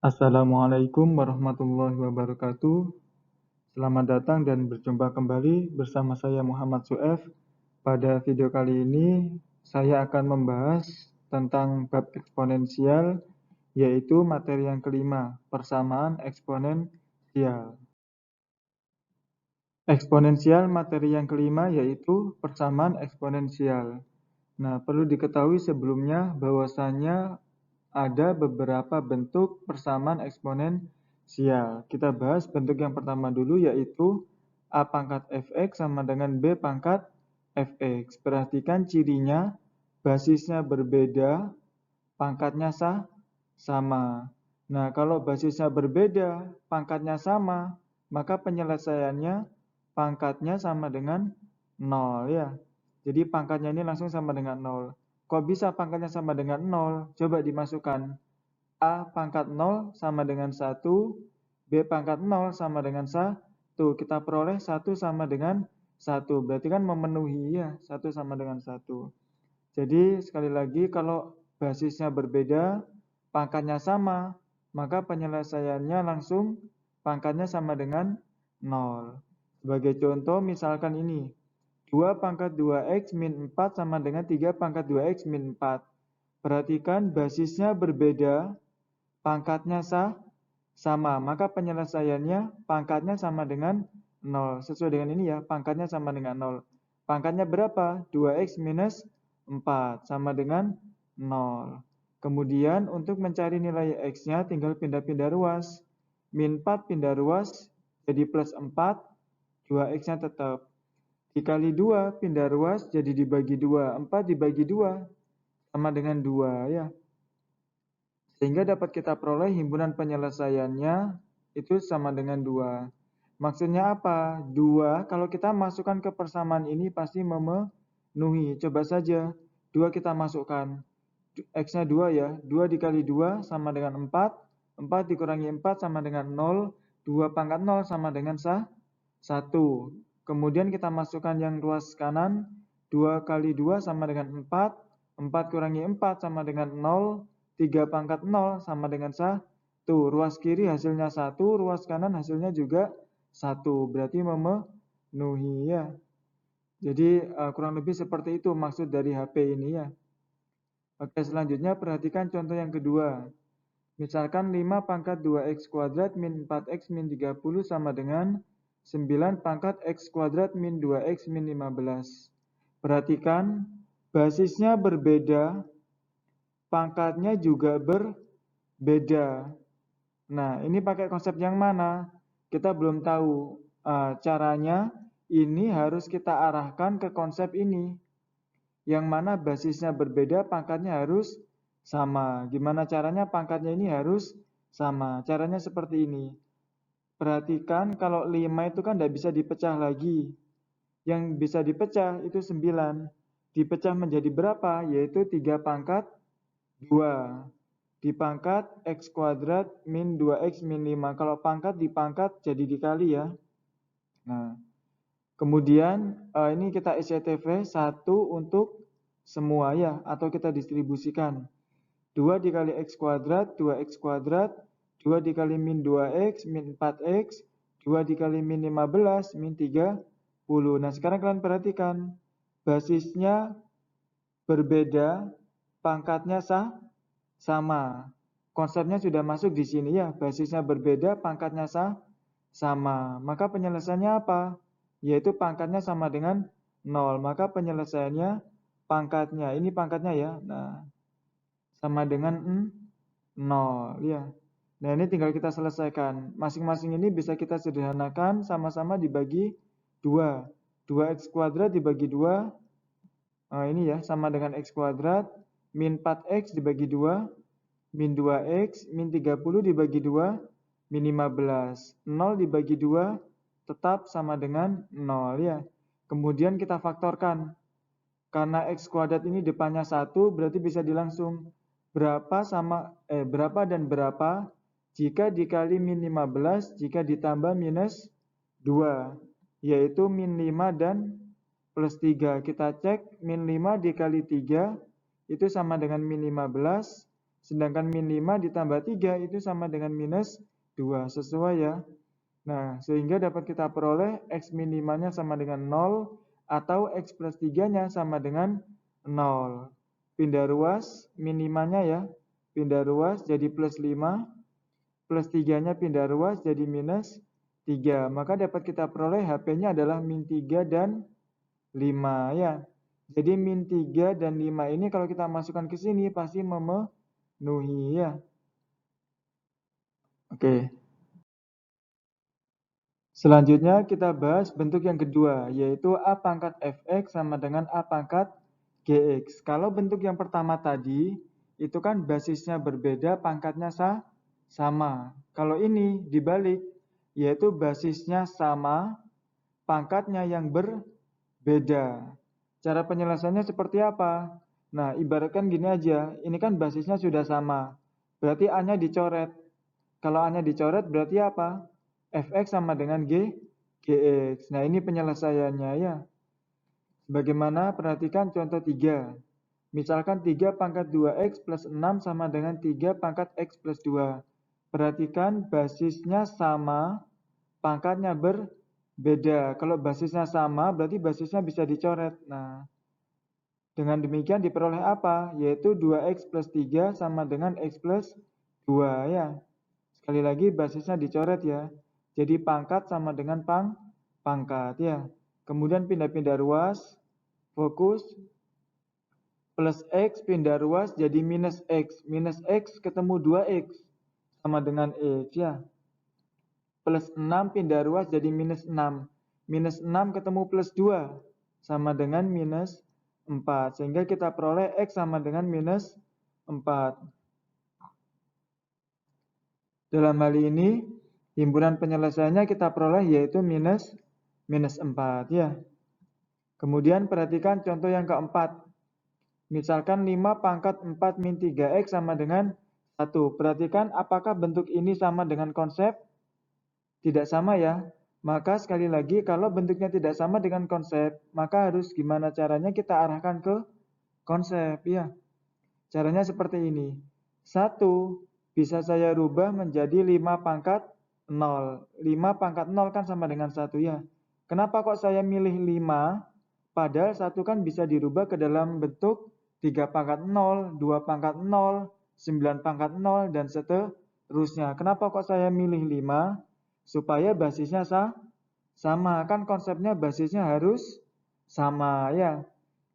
Assalamualaikum warahmatullahi wabarakatuh. Selamat datang dan berjumpa kembali bersama saya Muhammad Suef. Pada video kali ini saya akan membahas tentang bab eksponensial, yaitu materi yang kelima, persamaan eksponensial. Eksponensial materi yang kelima yaitu persamaan eksponensial. Nah, perlu diketahui sebelumnya bahwasannya ada beberapa bentuk persamaan eksponensial. Kita bahas bentuk yang pertama dulu, yaitu A pangkat fx sama dengan B pangkat fx. Perhatikan cirinya, basisnya berbeda, pangkatnya sama. Nah, kalau basisnya berbeda, pangkatnya sama, maka penyelesaiannya pangkatnya sama dengan 0 ya. Jadi pangkatnya ini langsung sama dengan 0. Kok bisa pangkatnya sama dengan 0? Coba dimasukkan. A pangkat 0 sama dengan 1, B pangkat 0 sama dengan 1. Kita peroleh 1 sama dengan 1. Berarti kan memenuhi ya, 1 sama dengan 1. Jadi sekali lagi, kalau basisnya berbeda, pangkatnya sama, maka penyelesaiannya langsung pangkatnya sama dengan 0. Sebagai contoh, misalkan ini 2 pangkat 2x min 4 sama dengan 3 pangkat 2x min 4. Perhatikan basisnya berbeda, pangkatnya sama, maka penyelesaiannya pangkatnya sama dengan 0. Sesuai dengan ini ya, pangkatnya sama dengan 0. Pangkatnya berapa? 2x minus 4 sama dengan 0. Kemudian untuk mencari nilai x-nya tinggal pindah-pindah ruas. Min 4 pindah ruas jadi plus 4, 2x-nya tetap. Dikali 2 pindah ruas jadi dibagi 2. 4 dibagi 2 sama dengan 2 ya. Sehingga dapat kita peroleh himpunan penyelesaiannya itu sama dengan 2. Maksudnya apa? 2 kalau kita masukkan ke persamaan ini pasti memenuhi. Coba saja 2 kita masukkan. X-nya 2 ya. 2 dikali 2 sama dengan 4. 4 dikurangi 4 sama dengan 0. 2 pangkat 0 sama dengan 1. Kemudian kita masukkan yang ruas kanan. 2 kali 2 sama dengan 4. 4 kurangi 4 sama dengan 0. 3 pangkat 0 sama dengan 1. Ruas kiri hasilnya 1, ruas kanan hasilnya juga 1. Berarti memenuhi ya. Jadi kurang lebih seperti itu maksud dari HP ini ya. Oke, selanjutnya perhatikan contoh yang kedua. Misalkan 5 pangkat 2x kuadrat min 4x min 30 sama dengan 9 pangkat x kuadrat min 2x min 15. Perhatikan, basisnya berbeda, pangkatnya juga berbeda. Nah, ini pakai konsep yang mana? Kita belum tahu. Caranya ini harus kita arahkan ke konsep ini. Yang mana basisnya berbeda, pangkatnya harus sama. Gimana caranya? Pangkatnya ini harus sama. Caranya seperti ini. Perhatikan kalau 5 itu kan tidak bisa dipecah lagi. Yang bisa dipecah itu 9. Dipecah menjadi berapa? Yaitu 3 pangkat 2. Dipangkat x kuadrat min 2x min 5. Kalau pangkat dipangkat jadi dikali ya. Nah, kemudian ini kita SCTV 1 untuk semua ya, atau kita distribusikan. 2 dikali x kuadrat, 2x kuadrat, 2 dikali min 2x, min 4x, 2 dikali min 15, min 30. Nah, sekarang kalian perhatikan. Basisnya berbeda, pangkatnya sama. Konsepnya sudah masuk di sini ya. Basisnya berbeda, pangkatnya sama. Maka penyelesaiannya apa? Yaitu pangkatnya sama dengan 0. Maka penyelesaiannya pangkatnya. Ini pangkatnya ya. Nah, sama dengan 0 ya. Nah, ini tinggal kita selesaikan. Masing-masing ini bisa kita sederhanakan, sama-sama dibagi 2. 2x kuadrat dibagi 2. Ini ya, sama dengan x kuadrat. Min 4x dibagi 2. Min 2x, min 30 dibagi 2. Min 15. 0 dibagi 2 tetap sama dengan 0 ya. Kemudian kita faktorkan. Karena x kuadrat ini depannya 1, berarti bisa dilangsung. Berapa dan berapa jika dikali min 15 jika ditambah minus 2, yaitu min 5 dan plus 3. Kita cek min 5 dikali 3 itu sama dengan min 15, Sedangkan min 5 ditambah 3 itu sama dengan minus 2. Sesuai ya. Nah, sehingga dapat kita peroleh X min 5-nya sama dengan 0 atau X plus 3-nya sama dengan 0. Pindah ruas min 5-nya ya. Pindah ruas jadi plus 5. Plus 3-nya pindah ruas jadi minus 3. Maka dapat kita peroleh HP-nya adalah min 3 dan 5 ya. Jadi min 3 dan 5 ini kalau kita masukkan ke sini pasti memenuhi ya. Oke. Selanjutnya kita bahas bentuk yang kedua, yaitu A pangkat Fx sama dengan A pangkat Gx. Kalau bentuk yang pertama tadi, itu kan basisnya berbeda, pangkatnya sama. Kalau ini dibalik, yaitu basisnya sama, pangkatnya yang berbeda. Cara penyelesaiannya seperti apa? Nah, ibaratkan gini aja, ini kan basisnya sudah sama, berarti A-nya dicoret. Kalau A-nya dicoret berarti apa? Fx sama dengan Gx. Nah, ini penyelesaiannya ya. Bagaimana? Perhatikan contoh 3. Misalkan 3 pangkat 2x plus 6 sama dengan 3 pangkat x plus 2. Perhatikan basisnya sama, pangkatnya berbeda. Kalau basisnya sama, berarti basisnya bisa dicoret. Nah, dengan demikian diperoleh apa? Yaitu 2x plus 3 sama dengan x plus 2 ya. Sekali lagi basisnya dicoret ya. Jadi pangkat sama dengan pangkat ya. Kemudian pindah-pindah ruas, fokus, plus x pindah ruas jadi minus x. Minus x ketemu 2x sama dengan x ya. Plus 6 pindah ruas jadi minus 6. Minus 6 ketemu plus 2 sama dengan minus 4. Sehingga kita peroleh x sama dengan minus 4. Dalam hal ini, himpunan penyelesaiannya kita peroleh yaitu minus 4 ya. Kemudian perhatikan contoh yang keempat. Misalkan 5 pangkat 4 min 3x sama dengan 1. Perhatikan apakah bentuk ini sama dengan konsep? Tidak sama ya. Maka sekali lagi kalau bentuknya tidak sama dengan konsep, maka harus gimana caranya kita arahkan ke konsep ya. Caranya seperti ini. 1 bisa saya rubah menjadi 5 pangkat 0. 5 pangkat 0 kan sama dengan 1 ya. Kenapa kok saya milih 5? Padahal 1 kan bisa dirubah ke dalam bentuk 3 pangkat 0, 2 pangkat 0, 9 pangkat 0, dan seterusnya. Kenapa kok saya milih 5? Supaya basisnya sama. Kan konsepnya basisnya harus sama ya.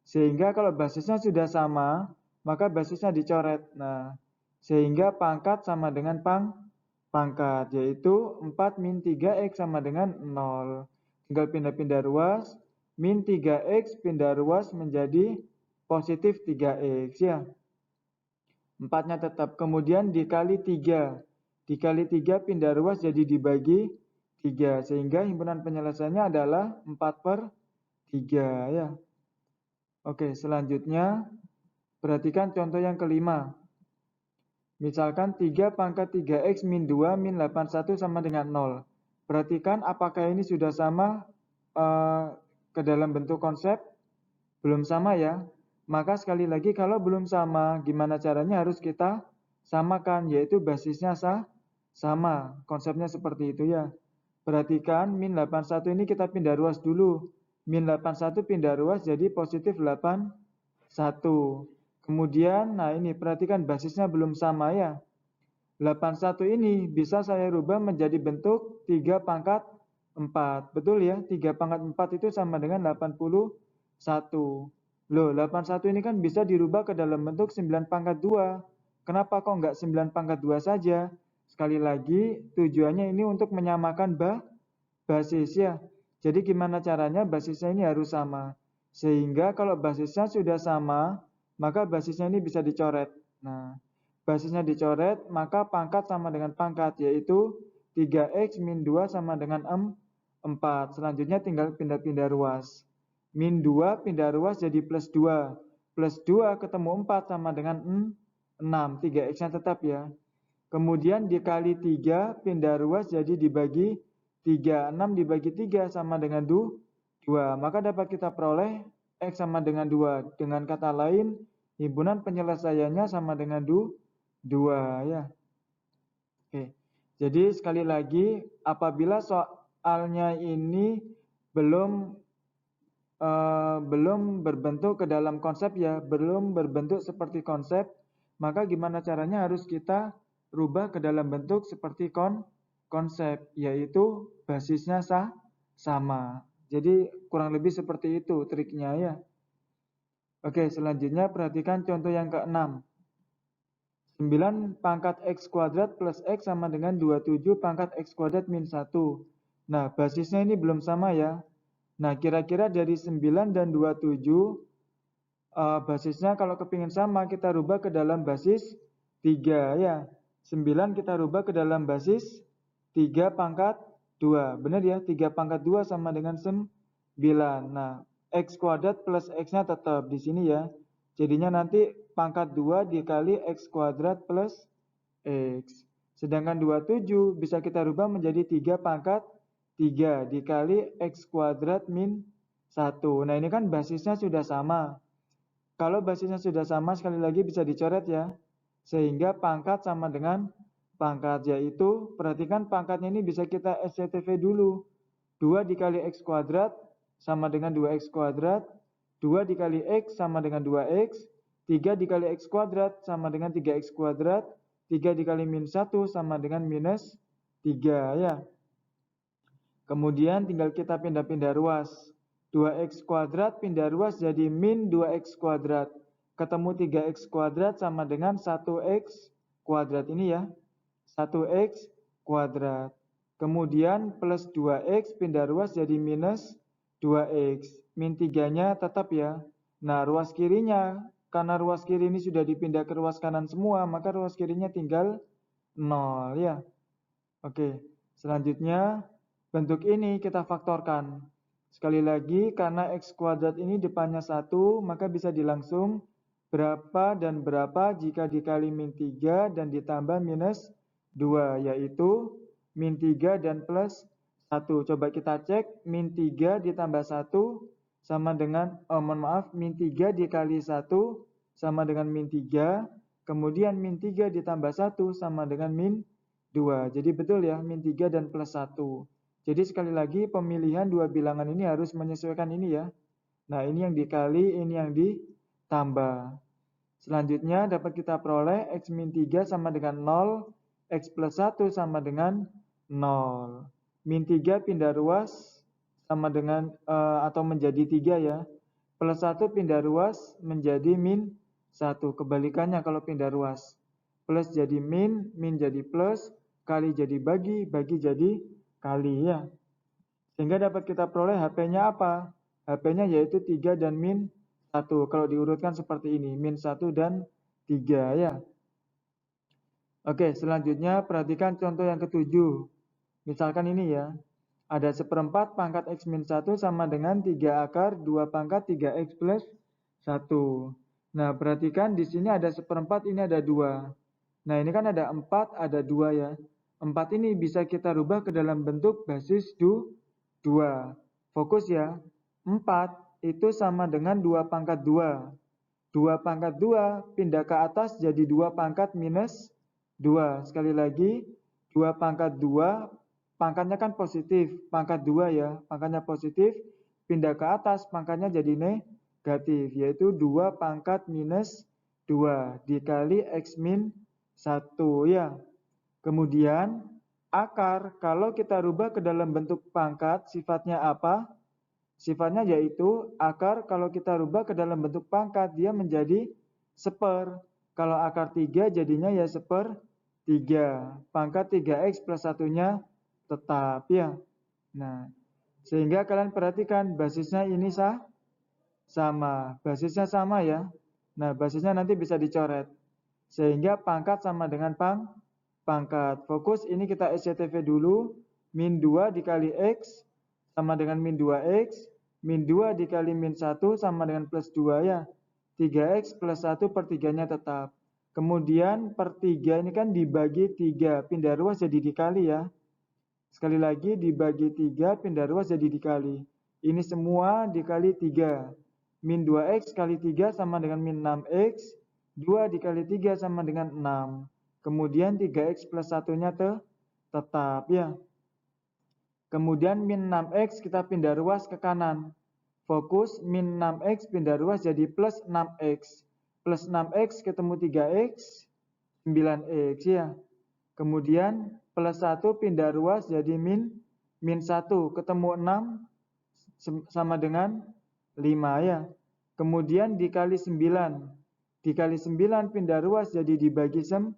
Sehingga kalau basisnya sudah sama, maka basisnya dicoret. Nah, sehingga pangkat sama dengan pangkat, yaitu 4 min 3x sama dengan 0. Tinggal pindah-pindah ruas, min 3x pindah ruas menjadi positif 3x ya. 4-nya tetap, kemudian dikali 3. Dikali 3 pindah ruas jadi dibagi 3. Sehingga himpunan penyelesaiannya adalah 4/3 ya. Oke, selanjutnya perhatikan contoh yang kelima. Misalkan 3 pangkat 3x min 2 min 81 sama dengan 0. Perhatikan apakah ini sudah sama ke dalam bentuk konsep? Belum sama ya. Maka sekali lagi kalau belum sama, gimana caranya harus kita samakan, yaitu basisnya sama. Konsepnya seperti itu ya. Perhatikan min 81 ini kita pindah ruas dulu. Min 81 pindah ruas jadi positif 81. Kemudian, nah ini perhatikan basisnya belum sama ya. 81 ini bisa saya rubah menjadi bentuk 3 pangkat 4. Betul ya? 3 pangkat 4 itu sama dengan 81. Loh, 81 ini kan bisa dirubah ke dalam bentuk 9 pangkat 2. Kenapa kok nggak 9 pangkat 2 saja? Sekali lagi, tujuannya ini untuk menyamakan basis ya. Jadi gimana caranya basisnya ini harus sama. Sehingga kalau basisnya sudah sama, maka basisnya ini bisa dicoret. Nah, basisnya dicoret, maka pangkat sama dengan pangkat, yaitu 3x min 2 sama dengan 4. Selanjutnya tinggal pindah-pindah ruas. Min 2 pindah ruas jadi plus 2. Plus 2 ketemu 4 sama dengan 6. 3x-nya tetap ya. Kemudian dikali 3 pindah ruas jadi dibagi 3. 6 dibagi 3 sama dengan 2. Maka dapat kita peroleh X sama dengan 2. Dengan kata lain, himpunan penyelesaiannya sama dengan 2. 2 ya. Oke. Jadi sekali lagi apabila soalnya ini belum berbentuk ke dalam konsep ya, belum berbentuk seperti konsep, maka gimana caranya harus kita rubah ke dalam bentuk seperti konsep, yaitu basisnya sama. Jadi kurang lebih seperti itu triknya ya. Oke, selanjutnya perhatikan contoh yang ke-6. 9 pangkat X kuadrat plus X sama dengan 27 pangkat X kuadrat min 1. Nah, basisnya ini belum sama ya. Nah, kira-kira dari 9 dan 27, basisnya kalau kepingin sama, kita rubah ke dalam basis 3 ya. 9 kita rubah ke dalam basis 3 pangkat 2. Benar ya, 3 pangkat 2 sama dengan 9. Nah, X kuadrat plus X-nya tetap di sini ya. Jadinya nanti pangkat 2 dikali X kuadrat plus X. Sedangkan 27 bisa kita rubah menjadi 3 pangkat 3 dikali X kuadrat min 1. Nah, ini kan basisnya sudah sama. Kalau basisnya sudah sama, sekali lagi bisa dicoret ya. Sehingga pangkat sama dengan pangkat, yaitu perhatikan pangkatnya ini bisa kita SCTV dulu. 2 dikali X kuadrat sama dengan 2X kuadrat. 2 dikali X sama dengan 2X. 3 dikali X kuadrat sama dengan 3X kuadrat. 3 dikali min 1 sama dengan minus 3 ya. Kemudian tinggal kita pindah-pindah ruas. 2X kuadrat pindah ruas jadi min 2X kuadrat. Ketemu 3X kuadrat sama dengan 1X kuadrat ini ya. 1X kuadrat. Kemudian plus 2X pindah ruas jadi minus 2X. Min 3-nya tetap ya. Nah, ruas kirinya, karena ruas kiri ini sudah dipindah ke ruas kanan semua, maka ruas kirinya tinggal 0 ya. Oke, selanjutnya bentuk ini kita faktorkan. Sekali lagi, karena X kuadrat ini depannya 1, maka bisa dilangsung berapa dan berapa jika dikali min 3 dan ditambah minus 2, yaitu min 3 dan plus 1. Coba kita cek, min 3 ditambah 1 sama dengan, min 3 dikali 1 sama dengan min 3, kemudian min 3 ditambah 1 sama dengan min 2. Jadi betul ya, min 3 dan plus 1. Jadi sekali lagi pemilihan dua bilangan ini harus menyesuaikan ini ya. Nah, ini yang dikali, ini yang ditambah. Selanjutnya dapat kita peroleh X min 3 sama dengan 0, X plus 1 sama dengan 0. Min 3 pindah ruas sama dengan atau menjadi 3 ya. Plus 1 pindah ruas menjadi min 1. Kebalikannya kalau pindah ruas. Plus jadi min, min jadi plus, kali jadi bagi, bagi jadi kali ya. Sehingga dapat kita peroleh HP-nya apa? HP-nya yaitu 3 dan min 1. Kalau diurutkan seperti ini, min 1 dan 3 ya. Oke, selanjutnya perhatikan contoh yang ketujuh. Misalkan ini ya. Ada 1/4 pangkat X min 1 sama dengan 3 akar 2 pangkat 3X plus 1. Nah, perhatikan di sini ada 1/4, ini ada 2. Nah, ini kan ada 4, ada 2 ya. 4 ini bisa kita rubah ke dalam bentuk basis 2. Fokus ya. 4 itu sama dengan 2 pangkat 2. 2 pangkat 2 pindah ke atas jadi 2 pangkat minus 2. Sekali lagi, 2 pangkat 2, pangkatnya kan positif. Pangkat 2 ya, pangkatnya positif. Pindah ke atas, pangkatnya jadi negatif. Yaitu 2 pangkat minus 2 dikali X min 1 ya. Kemudian akar, kalau kita rubah ke dalam bentuk pangkat, sifatnya apa? Sifatnya yaitu akar kalau kita rubah ke dalam bentuk pangkat, dia menjadi seper. Kalau akar 3 jadinya ya seper 3. Pangkat 3X plus 1-nya tetap ya. Nah, sehingga kalian perhatikan basisnya ini sama. Basisnya sama ya. Nah, basisnya nanti bisa dicoret. Sehingga pangkat sama dengan pangkat. Fokus ini kita SCTV dulu. Min 2 dikali X sama dengan min 2X. Min 2 dikali min 1 sama dengan plus 2 ya. 3X plus 1 per 3-nya tetap. Kemudian per 3 ini kan dibagi 3. Pindah ruas jadi dikali ya. Sekali lagi dibagi 3, pindah ruas jadi dikali. Ini semua dikali 3. Min 2X kali 3 sama dengan min 6X. 2 dikali 3 sama dengan 6. Kemudian 3x plus 1-nya tetap ya. Kemudian min 6x kita pindah ruas ke kanan. Fokus min 6x pindah ruas jadi plus 6x. Plus 6x ketemu 3x, 9x ya. Kemudian plus 1 pindah ruas jadi min 1. Ketemu 6 sama dengan 5 ya. Kemudian dikali 9. Dikali 9 pindah ruas jadi dibagi 9,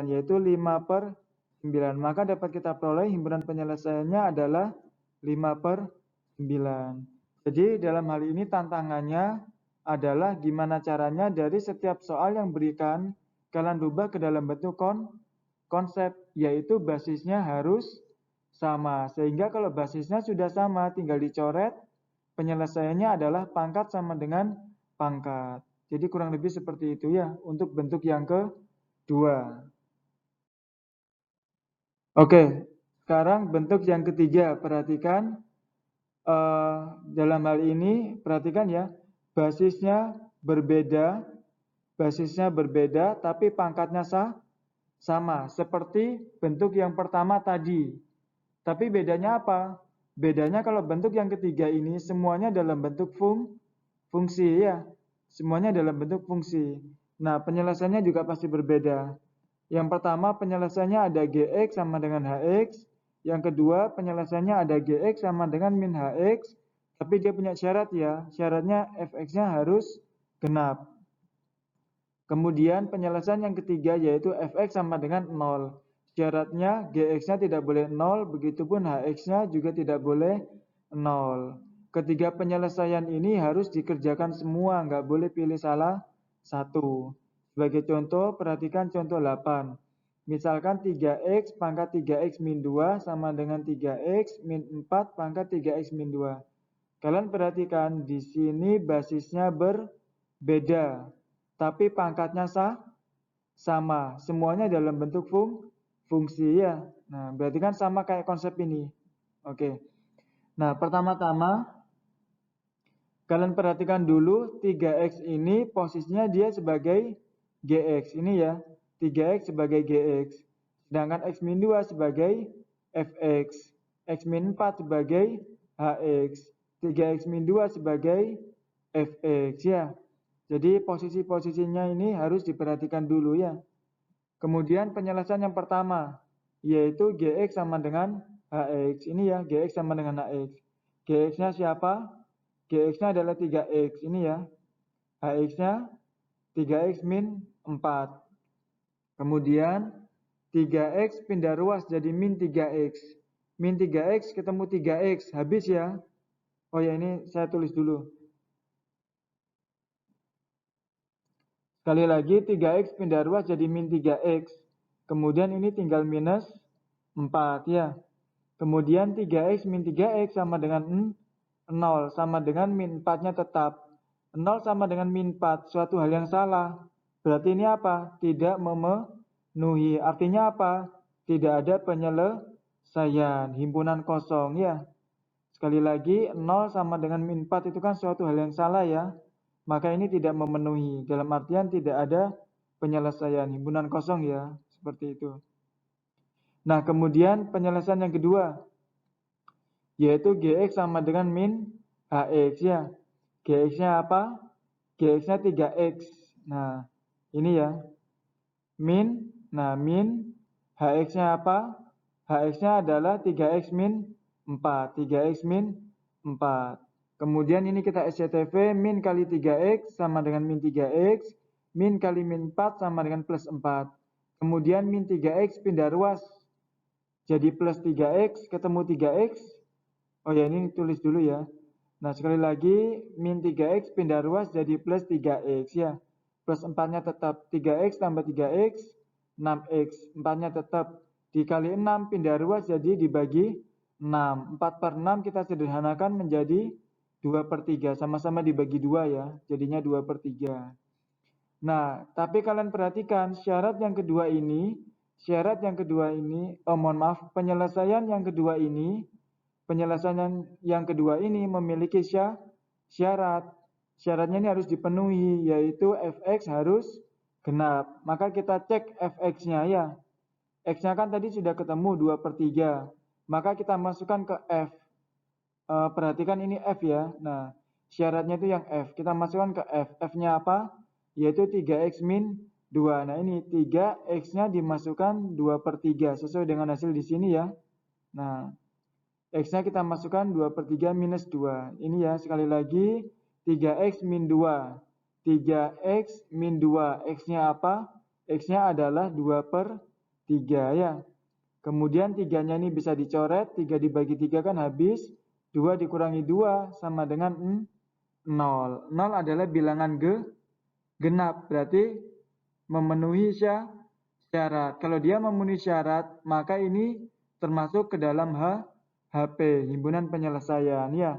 yaitu 5/9. Maka dapat kita peroleh himpunan penyelesaiannya adalah 5/9. Jadi dalam hal ini tantangannya adalah gimana caranya dari setiap soal yang berikan kalian rubah ke dalam bentuk konsep, yaitu basisnya harus sama. Sehingga kalau basisnya sudah sama tinggal dicoret, penyelesaiannya adalah pangkat sama dengan pangkat. Jadi kurang lebih seperti itu ya untuk bentuk yang kedua. Oke, sekarang bentuk yang ketiga. Perhatikan dalam hal ini, perhatikan ya, basisnya berbeda tapi pangkatnya sama. Seperti bentuk yang pertama tadi. Tapi bedanya apa? Bedanya kalau bentuk yang ketiga ini semuanya dalam bentuk fungsi ya. Semuanya dalam bentuk fungsi. Nah, penyelesaiannya juga pasti berbeda. Yang pertama penyelesaiannya ada Gx sama dengan Hx. Yang kedua penyelesaiannya ada Gx sama dengan min Hx. Tapi dia punya syarat ya. Syaratnya Fx-nya harus genap. Kemudian penyelesaian yang ketiga yaitu Fx sama dengan 0. Syaratnya Gx-nya tidak boleh 0. Begitupun Hx-nya juga tidak boleh 0. Ketiga penyelesaian ini harus dikerjakan semua, nggak boleh pilih salah satu. Sebagai contoh, perhatikan contoh 8. Misalkan 3x pangkat 3x min 2 sama dengan 3x min 4 pangkat 3x min 2. Kalian perhatikan di sini basisnya berbeda, tapi pangkatnya sama. Semuanya dalam bentuk fungsi ya. Nah, berarti kan sama kayak konsep ini. Oke. Nah, pertama-tama kalian perhatikan dulu 3x ini posisinya dia sebagai Gx. Ini ya, 3x sebagai Gx. Sedangkan x min 2 sebagai Fx. X min 4 sebagai Hx. 3x min 2 sebagai Fx ya. Jadi posisi-posisinya ini harus diperhatikan dulu ya. Kemudian penyelesaian yang pertama, yaitu Gx sama dengan Hx. Ini ya, Gx sama dengan Hx. Gx-nya siapa? Gx-nya adalah 3x, ini ya. Hx-nya 3x min 4. Kemudian 3x pindah ruas jadi min 3x. Min 3x ketemu 3x, habis ya. Oh ya, ini saya tulis dulu. Sekali lagi 3x pindah ruas jadi min 3x. Kemudian ini tinggal minus 4 ya. Kemudian 3x min 3x sama dengan 0 sama dengan min 4-nya tetap. 0 sama dengan min 4, suatu hal yang salah. Berarti ini apa? Tidak memenuhi. Artinya apa? Tidak ada penyelesaian. Himpunan kosong ya. Sekali lagi 0 sama dengan min 4 itu kan suatu hal yang salah ya. Maka ini tidak memenuhi. Dalam artian tidak ada penyelesaian. Himpunan kosong ya. Seperti itu. Nah, kemudian penyelesaian yang kedua, yaitu Gx sama dengan min Hx ya. Gx-nya apa? Gx-nya 3x. Nah, ini ya. Min, nah min Hx-nya apa? Hx-nya adalah 3x min 4. 3x min 4. Kemudian ini kita SCTV, min kali 3x sama dengan min 3x. Min kali min 4 sama dengan plus 4. Kemudian min 3x pindah ruas jadi plus 3x ketemu 3x. Oh ya, ini tulis dulu ya. Nah, sekali lagi min 3x pindah ruas jadi plus 3x ya. Plus 4-nya tetap 3x tambah 3x 6x. 4-nya tetap dikali 6 pindah ruas jadi dibagi 6. 4/6 kita sederhanakan menjadi 2/3. Sama-sama dibagi 2 ya. Jadinya 2/3. Nah, tapi kalian perhatikan syarat yang kedua ini, penyelesaian yang kedua ini, penyelesaian yang kedua ini memiliki syarat. Syaratnya ini harus dipenuhi, yaitu Fx harus genap. Maka kita cek fx-nya ya. X-nya kan tadi sudah ketemu 2/3. Maka kita masukkan ke F. Perhatikan ini F ya. Nah, syaratnya itu yang F. Kita masukkan ke F. F-nya apa? Yaitu 3x min 2. Nah, ini 3x-nya dimasukkan 2/3 sesuai dengan hasil di sini ya. Nah, x-nya kita masukkan 2/3 minus 2. Ini ya, sekali lagi 3x min 2. 3x min 2. X-nya apa? X-nya adalah 2/3 ya. Kemudian 3-nya ini bisa dicoret. 3 dibagi 3 kan habis. 2 dikurangi 2 sama dengan 0. 0 adalah bilangan genap. Berarti memenuhi syarat. Kalau dia memenuhi syarat, maka ini termasuk ke dalam HP, himpunan penyelesaian ya.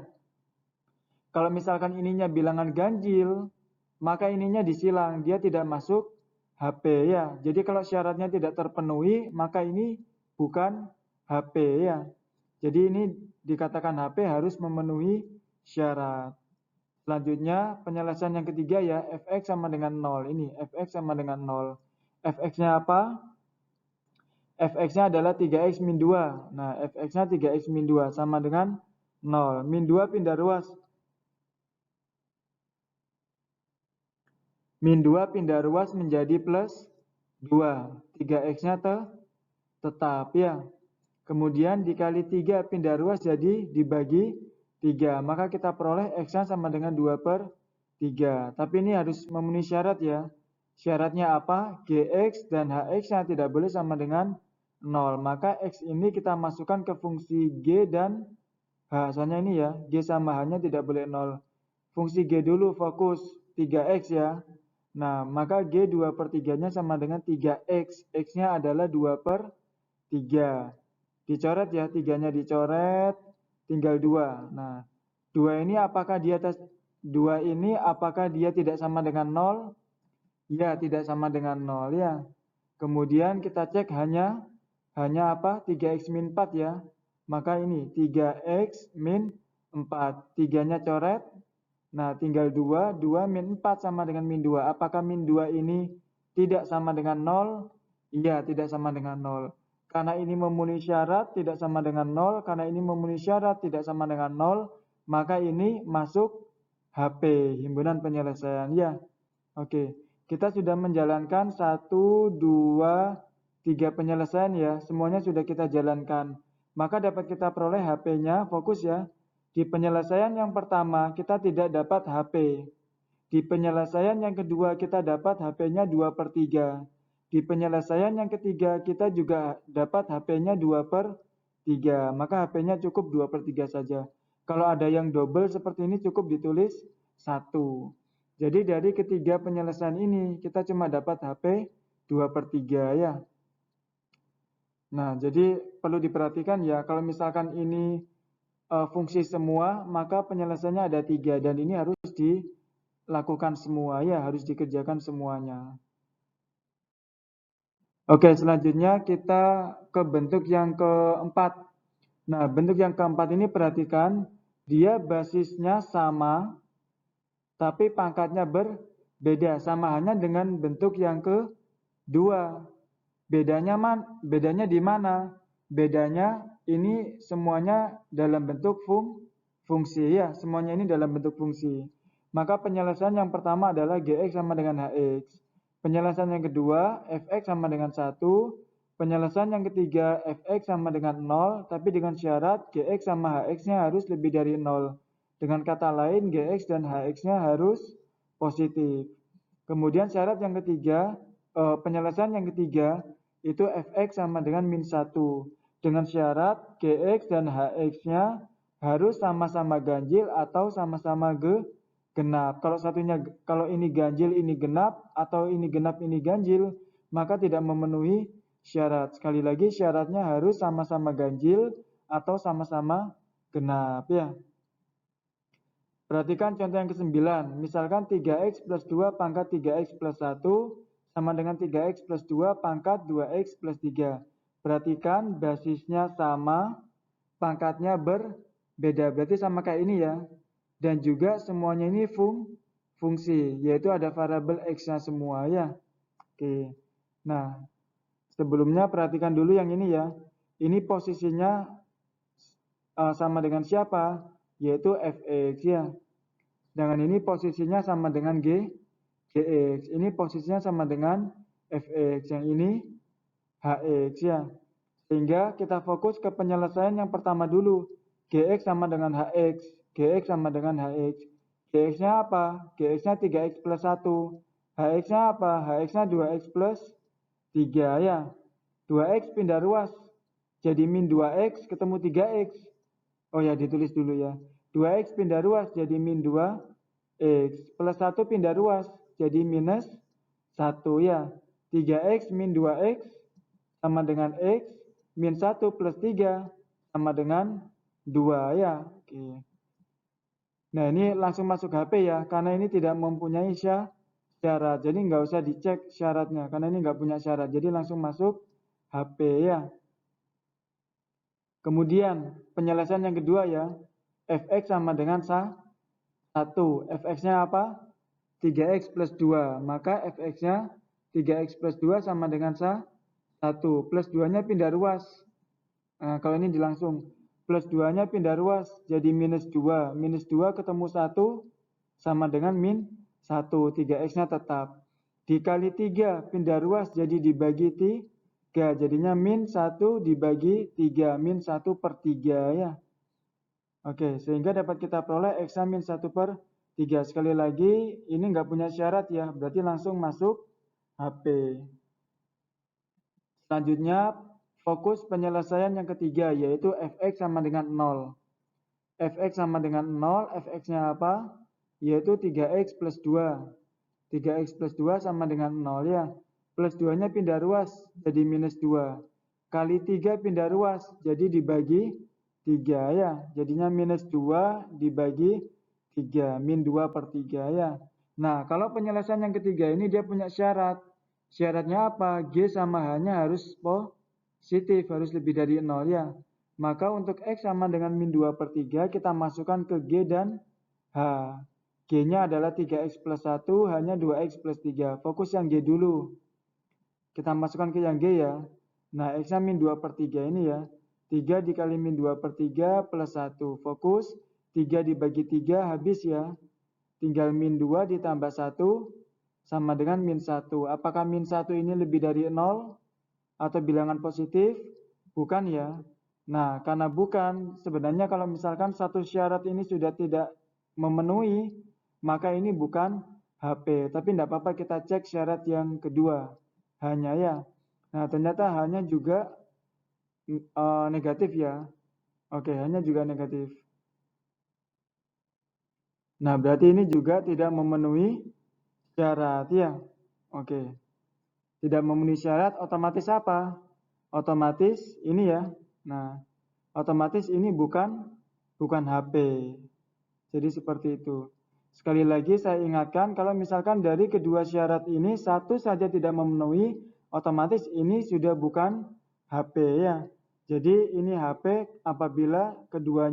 Kalau misalkan ininya bilangan ganjil, maka ininya disilang, dia tidak masuk HP ya. Jadi kalau syaratnya tidak terpenuhi, maka ini bukan HP ya. Jadi ini dikatakan HP harus memenuhi syarat. Selanjutnya penyelesaian yang ketiga ya, fx sama dengan 0. Ini fx sama dengan 0. Fx-nya apa? Fx-nya adalah 3x min 2. Nah, fx-nya 3x min 2 sama dengan 0. Min 2 pindah ruas. Min 2 pindah ruas menjadi plus 2. 3x-nya tetap ya. Kemudian dikali 3 pindah ruas jadi dibagi 3. Maka kita peroleh x-nya sama dengan 2/3. Tapi ini harus memenuhi syarat ya. Syaratnya apa? Gx dan hx-nya tidak boleh sama dengan 0. Maka x ini kita masukkan ke fungsi g dan h. Soalnya ini ya, g sama h-nya tidak boleh 0. Fungsi g dulu fokus 3x ya. Nah, maka g 2/3-nya sama dengan 3x. X-nya adalah 2/3. Dicoret ya, 3-nya dicoret, tinggal 2. Nah, 2 ini apakah di atas 2 ini apakah dia tidak sama dengan 0? Ya, tidak sama dengan 0 ya. Kemudian kita cek hanya apa? 3x min 4 ya. Maka ini 3x min 4. 3-nya coret. Nah, tinggal 2. 2 min 4 sama dengan min 2. Apakah min 2 ini tidak sama dengan 0? Iya, tidak sama dengan 0. Karena ini memenuhi syarat tidak sama dengan 0. Karena ini memenuhi syarat tidak sama dengan 0. Maka ini masuk HP, himpunan penyelesaian. Ya, oke. Kita sudah menjalankan 1, 2, 3 penyelesaian ya. Semuanya sudah kita jalankan. Maka dapat kita peroleh HP-nya, fokus ya. Di penyelesaian yang pertama kita tidak dapat HP. Di penyelesaian yang kedua kita dapat HP-nya 2/3. Di penyelesaian yang ketiga kita juga dapat HP-nya 2/3. Maka HP-nya cukup 2/3 saja. Kalau ada yang double seperti ini cukup ditulis 1. Jadi dari ketiga penyelesaian ini kita cuma dapat HP 2/3 ya. Nah, jadi perlu diperhatikan ya, kalau misalkan ini fungsi semua, maka penyelesaiannya ada 3 dan ini harus dilakukan semua ya, harus dikerjakan semuanya. Oke, selanjutnya kita ke bentuk yang keempat. Nah, bentuk yang keempat ini perhatikan, dia basisnya sama, tapi pangkatnya berbeda. Sama hanya dengan bentuk yang kedua. Bedanya di mana? Bedanya ini semuanya dalam bentuk fungsi ya, semuanya ini dalam bentuk fungsi. Maka penyelesaian yang pertama adalah gx sama dengan hx. Penyelesaian yang kedua fx sama dengan 1. Penyelesaian yang ketiga fx sama dengan 0, tapi dengan syarat gx sama hx-nya harus lebih dari 0. Dengan kata lain gx dan hx-nya harus positif. Kemudian syarat yang ketiga, penyelesaian yang ketiga itu fx sama dengan min 1. Dengan syarat gx dan hx-nya harus sama-sama ganjil atau sama-sama genap. Kalau ini ganjil ini genap atau ini genap ini ganjil, maka tidak memenuhi syarat. Sekali lagi syaratnya harus sama-sama ganjil atau sama-sama genap ya. Perhatikan contoh yang ke-9. Misalkan 3x plus 2 pangkat 3x plus 1 sama dengan 3x plus 2 pangkat 2x plus 3. Perhatikan basisnya sama, pangkatnya berbeda. Berarti sama kayak ini ya. Dan juga semuanya ini fungsi, yaitu ada variabel x-nya semua ya. Oke. Nah, sebelumnya perhatikan dulu yang ini ya. Ini posisinya sama dengan siapa? Yaitu fx ya. Sedangkan ini posisinya sama dengan gx. Ini posisinya sama dengan fx. Yang ini hx ya. Sehingga kita fokus ke penyelesaian yang pertama dulu. Gx sama dengan hx. Gx sama dengan hx. Gx-nya apa? Gx-nya 3x plus 1. Hx-nya apa? Hx-nya 2x plus 3 ya. 2x pindah ruas. Jadi min 2x ketemu 3x. Oh ya, ditulis dulu ya. 2x pindah ruas jadi min 2x. Plus 1 pindah ruas jadi minus 1 ya. 3x min 2x sama dengan x. Min 1 plus 3 sama dengan 2 ya. Oke. Nah ini langsung masuk HP ya. Karena ini tidak mempunyai syarat. Jadi nggak usah dicek syaratnya. Karena ini nggak punya syarat. Jadi langsung masuk HP ya. Kemudian penyelesaian yang kedua ya. Fx sama dengan 1. Fx-nya apa? 3x plus 2. Maka fx-nya 3x plus 2 sama dengan 1. Plus 2-nya pindah ruas. Nah, kalau ini dilangsung. Plus 2-nya pindah ruas. Jadi minus 2. Minus 2 ketemu 1 sama dengan min 1. 3x-nya tetap. Dikali 3 pindah ruas jadi dibagi 3. Jadinya min 1 dibagi 3. Min 1 per 3 ya. Oke, sehingga dapat kita peroleh x min 1 per 3. Sekali lagi, ini nggak punya syarat ya, berarti langsung masuk HP. Selanjutnya, fokus penyelesaian yang ketiga, yaitu fx sama dengan 0. Fx sama dengan 0, fx-nya apa? Yaitu 3x plus 2. 3x plus 2 sama dengan 0 ya. Plus 2-nya pindah ruas, jadi minus 2. Kali 3 pindah ruas, jadi dibagi 3 ya. Jadinya minus 2 dibagi 3. Min 2 per 3 ya. Nah, kalau penyelesaian yang ketiga ini dia punya syarat. Syaratnya apa? G sama H-nya harus positif, harus lebih dari 0 ya. Maka untuk X sama dengan min 2 per 3 kita masukkan ke G dan H. G-nya adalah 3x plus 1, H-nya 2x plus 3. Fokus yang G dulu. Kita masukkan ke yang G ya. Nah, X-nya min 2 per 3 ini ya. 3 dikali min 2 per 3 plus 1. Fokus, 3 dibagi 3 habis ya. Tinggal min 2 ditambah 1 sama dengan min 1. Apakah min 1 ini lebih dari 0 atau bilangan positif? Bukan ya. Nah, karena bukan, sebenarnya kalau misalkan satu syarat ini sudah tidak memenuhi, maka ini bukan HP. Tapi tidak apa-apa kita cek syarat yang kedua. Hanya ya. Nah, ternyata hanya juga negatif ya. Oke, hanya juga negatif. Nah, berarti ini juga tidak memenuhi syarat ya. Oke. Tidak memenuhi syarat otomatis apa? Otomatis ini ya. Nah, otomatis ini bukan HP. Jadi seperti itu. Sekali lagi saya ingatkan kalau misalkan dari kedua syarat ini satu saja tidak memenuhi, otomatis ini sudah bukan HP ya. Jadi ini HP apabila kedua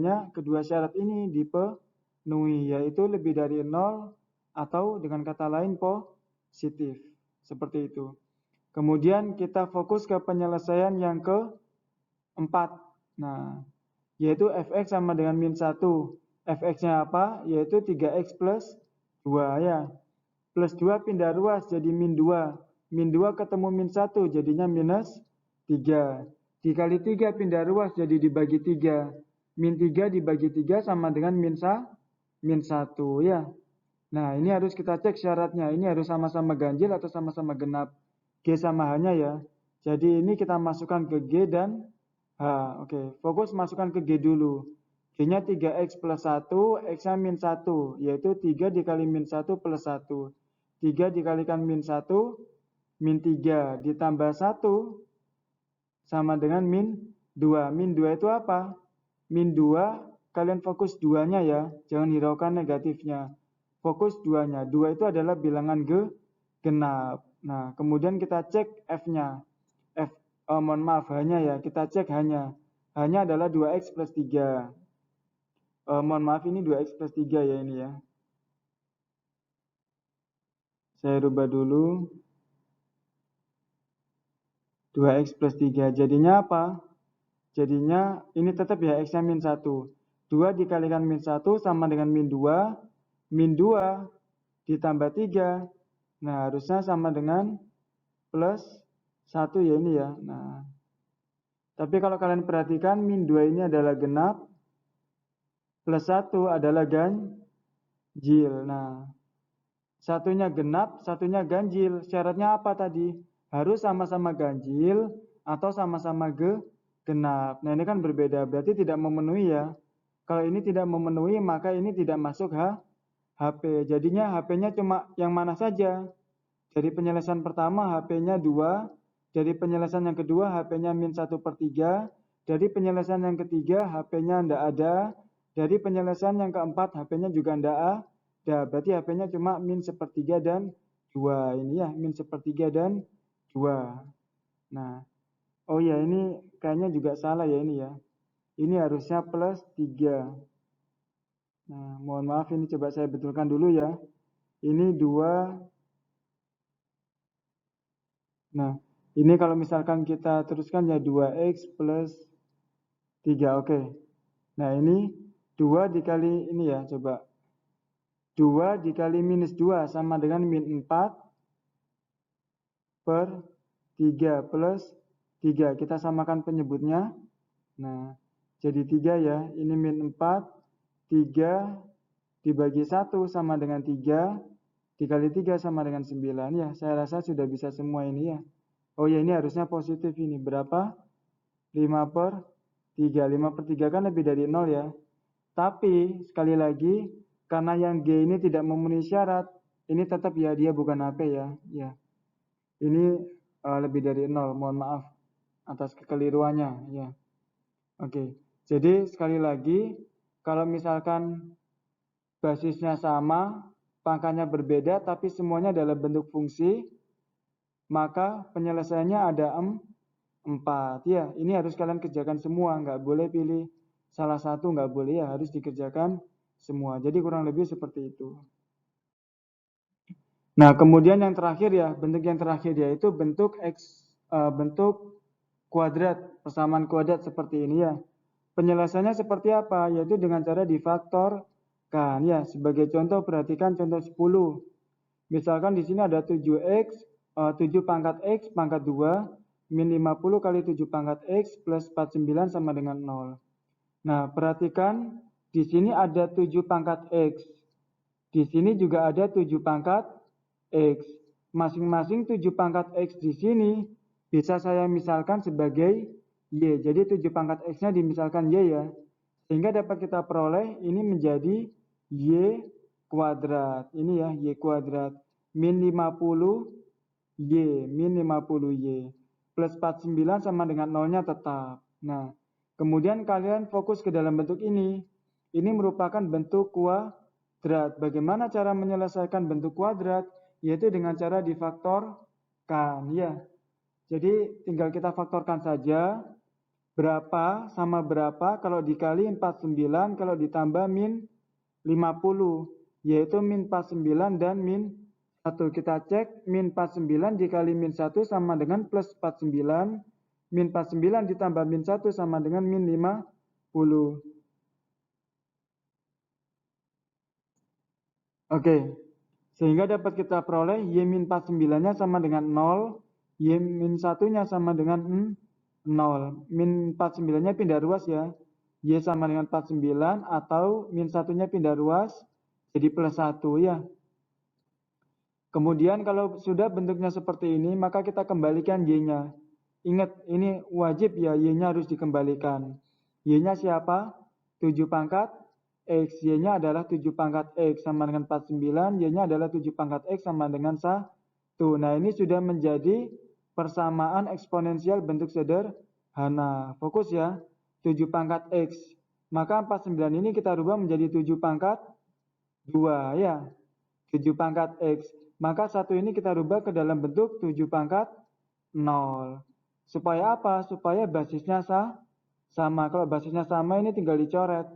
syarat ini dipenuhi, yaitu lebih dari 0 atau dengan kata lain positif. Seperti itu. Kemudian kita fokus ke penyelesaian yang keempat. Nah, yaitu fx sama dengan min 1. Fx-nya apa? Yaitu 3x plus 2 ya. Plus 2 pindah ruas jadi min 2. Min 2 ketemu min 1 jadinya minus 3. Dikali 3 pindah ruas jadi dibagi 3. Min 3 dibagi 3 sama dengan min 1 ya. Nah, ini harus kita cek syaratnya. Ini harus sama-sama ganjil atau sama-sama genap. G sama H-nya ya. Jadi ini kita masukkan ke G dan H. Oke, fokus masukkan ke G dulu. G-nya 3x plus 1, X-nya min 1. Yaitu 3 dikali min 1 plus 1. 3 dikalikan min 1, min 3 ditambah 1 sama dengan min 2. Min 2 itu apa? Min 2, kalian fokus 2-nya ya. Jangan hiraukan negatifnya. Fokus 2-nya. 2 itu adalah bilangan genap. Nah, kemudian kita cek F-nya. Mohon maaf, H-nya ya. Kita cek H-nya. H-nya adalah 2x plus 3. Mohon maaf, ini 2x plus 3 ya ini ya. Saya rubah dulu. 2x plus 3. Jadinya apa? Jadinya ini tetap ya x-nya min 1. 2 dikalikan min 1 sama dengan min 2. Min 2 ditambah 3. Nah, harusnya sama dengan plus 1 ya ini ya. Nah, tapi kalau kalian perhatikan min 2 ini adalah genap. Plus 1 adalah ganjil. Nah, satunya genap, satunya ganjil. Syaratnya apa tadi? Harus sama-sama ganjil atau sama-sama genap. Nah, ini kan berbeda. Berarti tidak memenuhi ya. Kalau ini tidak memenuhi, maka ini tidak masuk HP. Jadinya HP-nya cuma yang mana saja. Dari penyelesaian pertama HP-nya 2. Dari penyelesaian yang kedua HP-nya min 1/3. Dari penyelesaian yang ketiga HP-nya tidak ada. Dari penyelesaian yang keempat HP-nya juga tidak ada. Berarti HP-nya cuma min 1/3 dan 2. Ini ya min 1/3 dan 2. Nah, oh ya ini kayaknya juga salah ya ini ya. Ini harusnya plus 3. Nah, mohon maaf ini coba saya betulkan dulu ya. Ini 2. Nah, ini kalau misalkan kita teruskan ya 2x plus 3. Oke. Nah, ini 2 dikali ini ya, coba. 2 dikali minus 2 sama dengan min 4/3 plus 3. Kita samakan penyebutnya. Nah, jadi 3 ya. Ini min 4. 3 dibagi 1 sama dengan 3. Dikali 3 sama dengan 9. Ya, saya rasa sudah bisa semua ini ya. Oh ya, ini harusnya positif ini. Berapa? 5/3. 5/3 kan lebih dari 0 ya. Tapi, sekali lagi, karena yang G ini tidak memenuhi syarat, ini tetap ya dia bukan HP ya. Ya. Ini lebih dari 0. Mohon maaf atas kekeliruannya. Ya. Oke. Jadi, sekali lagi, kalau misalkan basisnya sama, pangkanya berbeda, tapi semuanya dalam bentuk fungsi, maka penyelesaiannya ada 4. Ya, ini harus kalian kerjakan semua, nggak boleh pilih salah satu, nggak boleh ya, harus dikerjakan semua. Jadi kurang lebih seperti itu. Nah, kemudian yang terakhir ya, bentuk yang terakhir yaitu bentuk bentuk kuadrat, persamaan kuadrat seperti ini ya. Penyelesaiannya seperti apa? Yaitu dengan cara difaktorkan ya. Sebagai contoh perhatikan contoh 10. Misalkan di sini ada 7x 7 pangkat x pangkat 2 min 50 kali 7 pangkat x plus 49 sama dengan 0. Nah, perhatikan di sini ada 7 pangkat x. Di sini juga ada 7 pangkat x. Masing-masing 7 pangkat x di sini bisa saya misalkan sebagai y. Jadi 7 pangkat x-nya dimisalkan y ya. Sehingga dapat kita peroleh ini menjadi y kuadrat. Ini ya y kuadrat min 50 y min 50 y plus 49 sama dengan 0-nya tetap. Nah, kemudian kalian fokus ke dalam bentuk ini. Ini merupakan bentuk kuadrat. Bagaimana cara menyelesaikan bentuk kuadrat? Yaitu dengan cara difaktorkan ya. Jadi tinggal kita faktorkan saja. Berapa sama berapa kalau dikali 49 kalau ditambah min 50. Yaitu min 49 dan min 1. Kita cek min 49 dikali min 1 sama dengan plus 49. Min 49 ditambah min 1 sama dengan min 50. Oke. Sehingga dapat kita peroleh y min 49-nya sama dengan 0. Y min 1-nya sama dengan 0. Min 49-nya pindah ruas ya. Y sama dengan 49 atau min 1-nya pindah ruas jadi plus 1 ya. Kemudian kalau sudah bentuknya seperti ini, maka kita kembalikan y-nya. Ingat, ini wajib ya, y-nya harus dikembalikan. Y-nya siapa? 7 pangkat x. Y-nya adalah 7 pangkat x sama dengan 49. Y-nya adalah 7 pangkat x sama dengan 1. Nah, ini sudah menjadi persamaan eksponensial bentuk sederhana. Fokus ya, 7 pangkat x. Maka 49 ini kita rubah menjadi 7 pangkat 2 ya. 7 pangkat x. Maka 1 ini kita rubah ke dalam bentuk 7 pangkat 0. Supaya apa? Supaya basisnya sama. Kalau basisnya sama ini tinggal dicoret.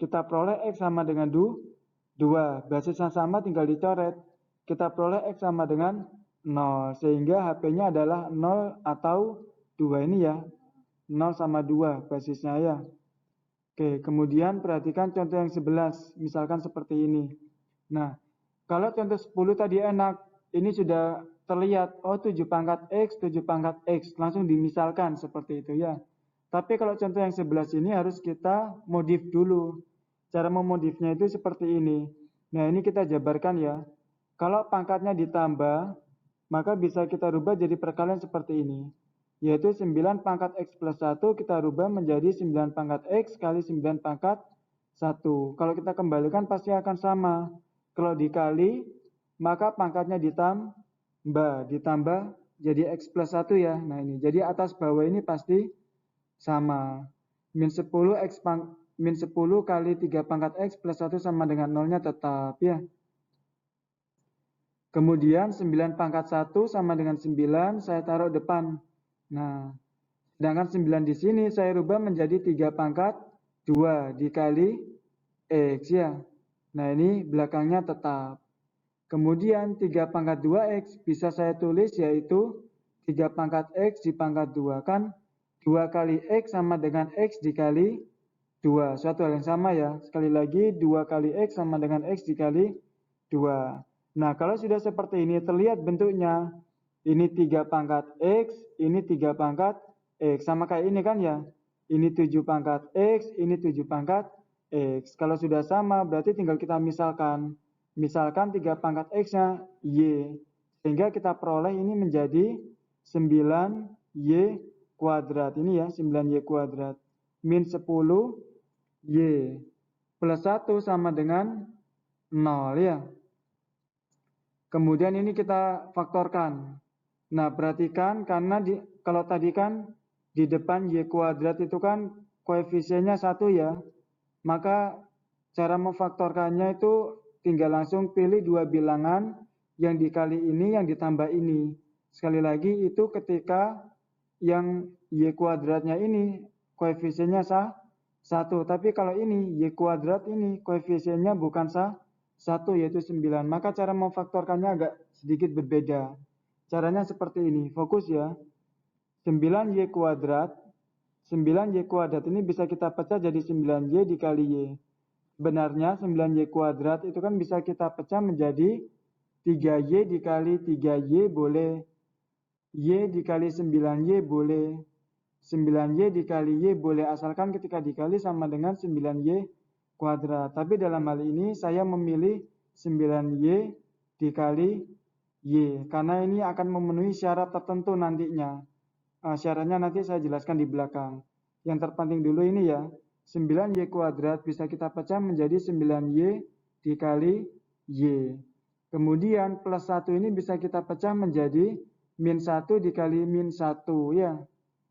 Kita peroleh x sama dengan 2. Basisnya sama tinggal dicoret. Kita peroleh x sama dengan 0. Sehingga HP-nya adalah 0 atau 2 ini ya, 0 sama 2 basisnya ya. Oke, kemudian perhatikan contoh yang 11, misalkan seperti ini. Nah, kalau contoh 10 tadi enak, ini sudah terlihat, oh 7 pangkat X, 7 pangkat X, langsung dimisalkan seperti itu ya. Tapi kalau contoh yang 11 ini harus kita modif dulu. Cara memodifnya itu seperti ini. Nah, ini kita jabarkan ya. Kalau pangkatnya ditambah, maka bisa kita rubah jadi perkalian seperti ini. Yaitu 9 pangkat X plus 1 kita rubah menjadi 9 pangkat X kali 9 pangkat 1. Kalau kita kembalikan pasti akan sama. Kalau dikali, maka pangkatnya ditambah jadi X plus 1 ya. Nah ini, jadi atas bawah ini pasti sama. Min 10 kali 3 pangkat X plus 1 sama dengan 0-nya tetap ya. Kemudian 9 pangkat 1 sama dengan 9 saya taruh depan. Nah, sedangkan 9 di sini saya rubah menjadi 3 pangkat 2 dikali X ya. Nah ini belakangnya tetap. Kemudian 3 pangkat 2X bisa saya tulis yaitu 3 pangkat X di pangkat 2. Kan 2 kali X sama dengan X dikali 2. Suatu hal yang sama ya. Sekali lagi 2 kali X sama dengan X dikali 2. Nah kalau sudah seperti ini terlihat bentuknya. Ini 3 pangkat X, ini 3 pangkat X. Sama kayak ini kan ya. Ini 7 pangkat X, ini 7 pangkat X. Kalau sudah sama berarti tinggal kita misalkan. Misalkan 3 pangkat X-nya Y. Sehingga kita peroleh ini menjadi 9Y kuadrat. Ini ya 9Y kuadrat. Min 10 Y plus 1 sama dengan 0 ya. Kemudian ini kita faktorkan. Nah, perhatikan karena kalau tadi kan di depan Y kuadrat itu kan koefisiennya 1 ya. Maka cara memfaktorkannya itu tinggal langsung pilih dua bilangan yang dikali ini yang ditambah ini. Sekali lagi itu ketika yang Y kuadratnya ini koefisiennya 1. Tapi kalau ini Y kuadrat ini koefisiennya bukan 1 yaitu 9. Maka cara memfaktorkannya agak sedikit berbeda. Caranya seperti ini. Fokus ya. 9Y kuadrat. 9Y kuadrat ini bisa kita pecah jadi 9Y dikali Y. Sebenarnya 9Y kuadrat itu kan bisa kita pecah menjadi 3Y dikali 3Y boleh. Y dikali 9Y boleh. 9Y dikali Y boleh asalkan ketika dikali sama dengan 9Y kuadrat. Tapi dalam hal ini saya memilih 9Y dikali Y. Karena ini akan memenuhi syarat tertentu nantinya. Syaratnya nanti saya jelaskan di belakang. Yang terpenting dulu ini ya. 9Y kuadrat bisa kita pecah menjadi 9Y dikali Y. Kemudian plus 1 ini bisa kita pecah menjadi min 1 dikali min 1 ya.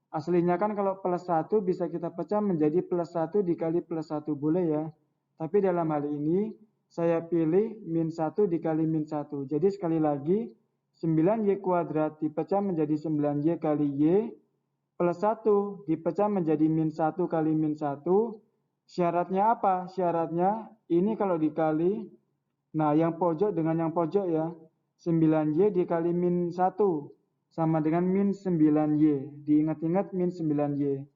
Aslinya kan kalau plus 1 bisa kita pecah menjadi plus 1 dikali plus 1 boleh ya. Tapi dalam hal ini saya pilih min 1 dikali min 1. Jadi sekali lagi 9Y kuadrat dipecah menjadi 9Y kali Y plus 1 dipecah menjadi min 1 kali min 1. Syaratnya apa? Syaratnya ini kalau dikali, nah yang pojok dengan yang pojok ya. 9Y dikali min 1 sama dengan min 9Y. Diingat-ingat min 9Y.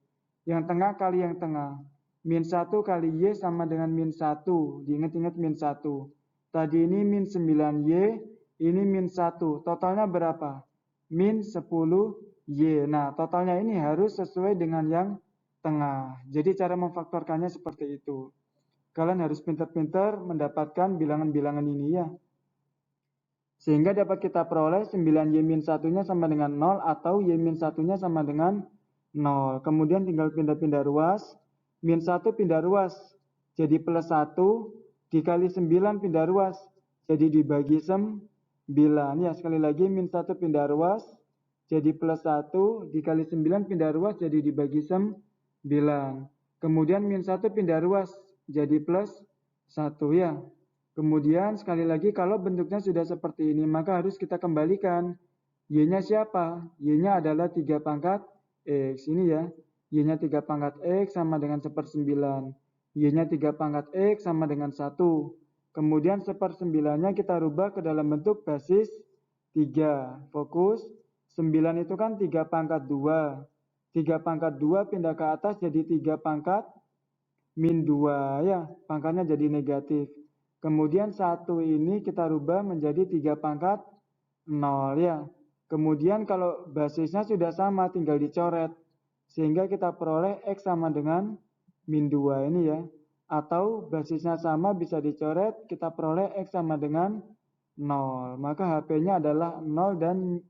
Yang tengah kali yang tengah. Min 1 kali Y sama dengan min 1. Diingat-ingat min 1. Tadi ini min 9Y, ini min 1. Totalnya berapa? Min 10Y. Nah, totalnya ini harus sesuai dengan yang tengah. Jadi cara memfaktorkannya seperti itu. Kalian harus pintar-pintar mendapatkan bilangan-bilangan ini ya. Sehingga dapat kita peroleh 9Y-1-nya sama dengan 0 atau Y-1-nya sama dengan 0. Kemudian tinggal pindah-pindah ruas. Min 1 pindah ruas. Jadi plus 1 dikali 9 pindah ruas. Jadi dibagi 9. Ya sekali lagi min 1 pindah ruas. Jadi plus 1 dikali 9 pindah ruas. Jadi dibagi 9. Kemudian min 1 pindah ruas. Jadi plus 1 ya. Kemudian sekali lagi kalau bentuknya sudah seperti ini maka harus kita kembalikan. Y-nya siapa? Y-nya adalah 3 pangkat X. Ini ya. Y-nya 3 pangkat X sama dengan 1/9. Y-nya 3 pangkat X sama dengan 1. Kemudian 1/9-nya kita rubah ke dalam bentuk basis 3. Fokus. 9 itu kan 3 pangkat 2. 3 pangkat 2 pindah ke atas jadi 3 pangkat min 2 ya, pangkatnya jadi negatif. Kemudian 1 ini kita rubah menjadi 3 pangkat 0 ya. Kemudian kalau basisnya sudah sama tinggal dicoret. Sehingga kita peroleh X sama dengan min 2 ini ya. Atau basisnya sama bisa dicoret, kita peroleh X sama dengan 0. Maka HP-nya adalah 0 dan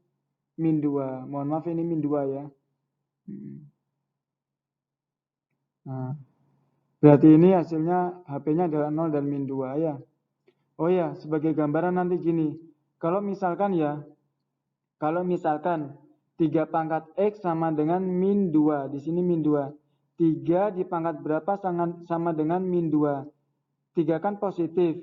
min 2. Mohon maaf ini min 2 ya. Nah, berarti ini hasilnya HP-nya adalah 0 dan min 2 ya. Oh ya, sebagai gambaran nanti gini. Kalau misalkan 3 pangkat X sama dengan min 2. Di sini min 2. 3 dipangkat berapa sama dengan min 2. 3 kan positif.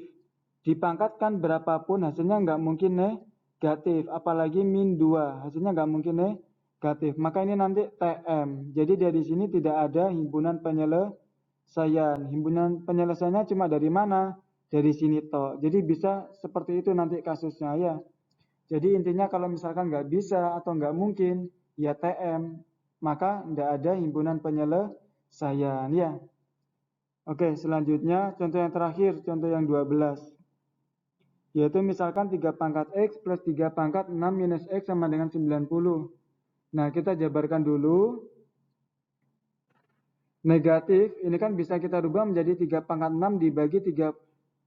Dipangkatkan berapapun hasilnya nggak mungkin negatif. Apalagi min 2. Hasilnya nggak mungkin negatif. Maka ini nanti TM. Jadi dari sini tidak ada himpunan penyelesaian. Himpunan penyelesaiannya cuma dari mana? Dari sini toh. Jadi bisa seperti itu nanti kasusnya ya. Jadi intinya kalau misalkan nggak bisa atau nggak mungkin, ya TM. Maka nggak ada himpunan penyelesaian ya. Oke, selanjutnya contoh yang terakhir, contoh yang 12. Yaitu misalkan 3 pangkat X plus 3 pangkat 6 minus X sama dengan 90. Nah, kita jabarkan dulu. Negatif, ini kan bisa kita rubah menjadi 3 pangkat 6 dibagi 3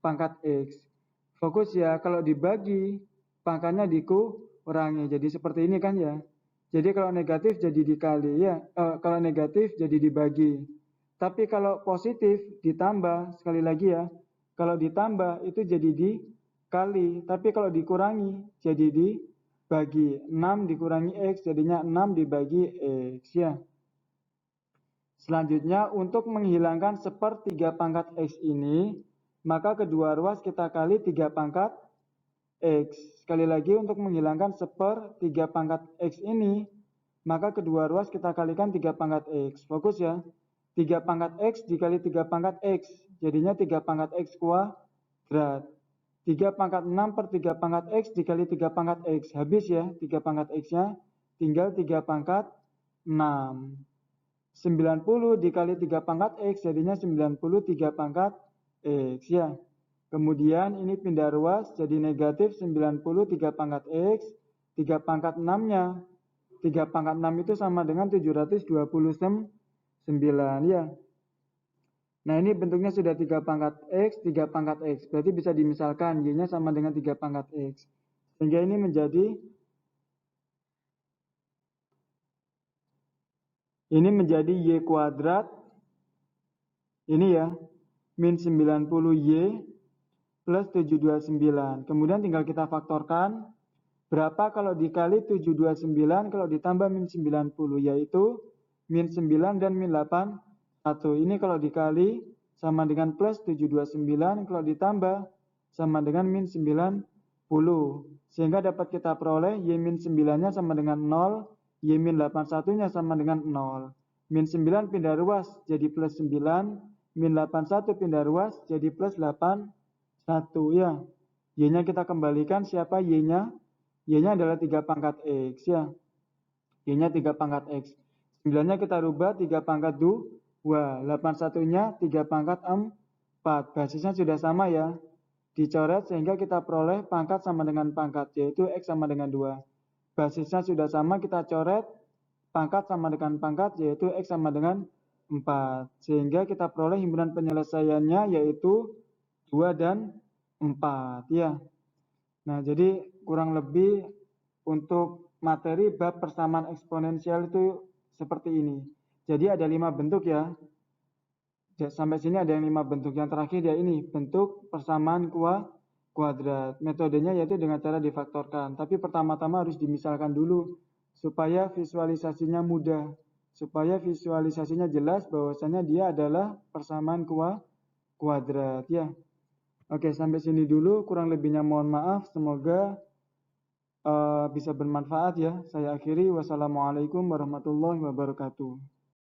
pangkat X. Fokus ya, kalau dibagi, pangkatnya dikurangi. Jadi seperti ini kan ya. Jadi kalau negatif jadi dikali ya. Kalau negatif jadi dibagi. Tapi kalau positif ditambah, sekali lagi ya. Kalau ditambah itu jadi dikali. Tapi kalau dikurangi jadi dibagi. 6 dikurangi X jadinya 6 dibagi X ya. Selanjutnya untuk menghilangkan 1/3 pangkat X ini, maka kedua ruas kita kali 3 pangkat X. Sekali lagi untuk menghilangkan 1/3 pangkat X ini, maka kedua ruas kita kalikan 3 pangkat X. Fokus ya. 3 pangkat X dikali 3 pangkat X. Jadinya 3 pangkat X kuadrat. 3 pangkat 6 per 3 pangkat X dikali 3 pangkat X. Habis ya 3 pangkat X-nya. Tinggal 3 pangkat 6. 90 dikali 3 pangkat X jadinya 93 pangkat X ya. Kemudian ini pindah ruas jadi negatif 93 pangkat X. 3 pangkat 6-nya. 3 pangkat 6 itu sama dengan 729 ya. Nah ini bentuknya sudah 3 pangkat X, 3 pangkat X. Berarti bisa dimisalkan Y-nya sama dengan 3 pangkat X. Sehingga ini menjadi Y kuadrat. Ini ya. Min 90Y plus 729. Kemudian tinggal kita faktorkan. Berapa kalau dikali 729 kalau ditambah min 90. Yaitu min 9 dan min 81. Ini kalau dikali sama dengan plus 729. Kalau ditambah sama dengan min 90. Sehingga dapat kita peroleh Y min 9-nya sama dengan 0. Y min 81-nya sama dengan 0. Min 9 pindah ruas jadi plus 9. Min 81 pindah ruas jadi plus 81 ya. Y-nya kita kembalikan siapa Y-nya? Y-nya adalah 3 pangkat X ya. Y-nya 3 pangkat X. 9-nya kita rubah 3 pangkat 2. 81-nya 3 pangkat 4. Basisnya sudah sama ya. Dicoret sehingga kita peroleh pangkat sama dengan pangkat. Yaitu X sama dengan 2. Basisnya sudah sama kita coret. Pangkat sama dengan pangkat yaitu X sama dengan 4. Sehingga kita peroleh himpunan penyelesaiannya yaitu 2 dan 4 ya. Nah, jadi kurang lebih untuk materi bab persamaan eksponensial itu seperti ini. Jadi ada 5 bentuk ya. Sampai sini ada yang 5 bentuk. Yang terakhir ya ini bentuk persamaan kuadrat. Metodenya yaitu dengan cara difaktorkan. Tapi pertama-tama harus dimisalkan dulu supaya visualisasinya mudah. Supaya visualisasinya jelas bahwasanya dia adalah persamaan kuadrat ya. Oke, sampai sini dulu. Kurang lebihnya mohon maaf. Semoga bisa bermanfaat ya. Saya akhiri. Wassalamualaikum warahmatullahi wabarakatuh.